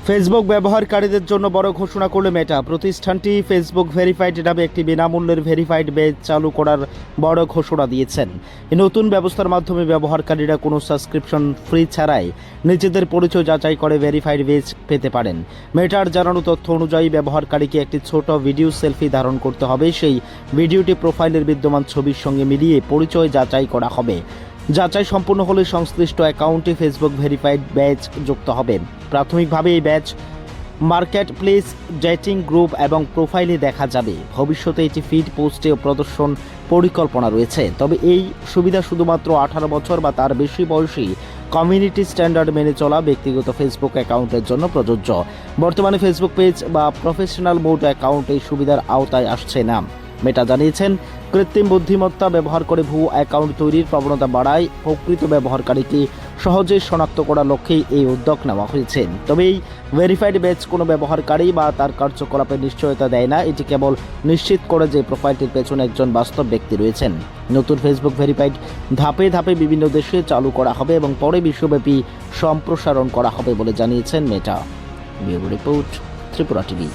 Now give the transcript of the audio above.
Facebook ব্যবহারকারীদের জন্য বড় ঘোষণা করল মেটা। প্রতিষ্ঠানটি ফেসবুক ভেরিফাইড নামে একটি বিনামূল্যের ভেরিফাইড পেজ চালু করার বড় ঘোষণা দিয়েছেন। এই নতুন ব্যবস্থার মাধ্যমে ব্যবহারকারীরা কোনো সাবস্ক্রিপশন ফ্রি ছাড়াই নিজেদের পরিচয় যাচাই করে ভেরিফাইড পেজ পেতে পারেন। মেটার জানানো তথ্য অনুযায়ী ব্যবহারকারীকে একটি ছোট ভিডিও সেলফি ধারণ করতে হবে। সেই ভিডিওটি প্রোফাইলের বিদ্যমান ছবির সঙ্গে মিলিয়ে পরিচয় যাচাই করা হবে। যাচাই সম্পূর্ণ হলে সংশ্লিষ্ট অ্যাকাউন্টে ফেসবুক ভেরিফাইড ব্যাজ যুক্ত হবে। প্রাথমিকভাবে এই badge market place, dating group এবং প্রোফাইলে দেখা যাবে। ভবিষ্যতে এটি ফিড, পোস্টে প্রদর্শন পরিকল্পনা রয়েছে। তবে এই সুবিধা শুধুমাত্র 18 বছর বা তার বেশি বয়সী কমিউনিটি স্ট্যান্ডার্ড মেনে চলা ব্যক্তিগত ফেসবুক অ্যাকাউন্টের জন্য প্রযোজ্য। বর্তমানে ফেসবুক পেজ বা প্রফেশনাল মোড অ্যাকাউন্ট এই সুবিধার আওতায় আসছে না। মেটা জানিয়েছেন, কৃত্রিম বুদ্ধিমত্তা ব্যবহার করে ভুয়ো অ্যাকাউন্ট তৈরির প্রবণতা বাড়ায় প্রকৃত ব্যবহারকারীকে সহজে শনাক্ত করার লক্ষ্যেই এই উদ্যোগ নেওয়া হয়েছে। তবে এই ভেরিফাইড ব্যাজ কোনো ব্যবহারকারী বা তার কার্যকলাপের নিশ্চয়তা দেয় না। এটি কেবল নিশ্চিত করে যে প্রোফাইলটির পেছনে একজন বাস্তব ব্যক্তি রয়েছেন। নতুন ফেসবুক ভেরিফাইড ধাপে ধাপে বিভিন্ন দেশে চালু করা হবে এবং পরে বিশ্বব্যাপী সম্প্রসারণ করা হবে বলে জানিয়েছেন Meta. Bureau report, Tripura TV.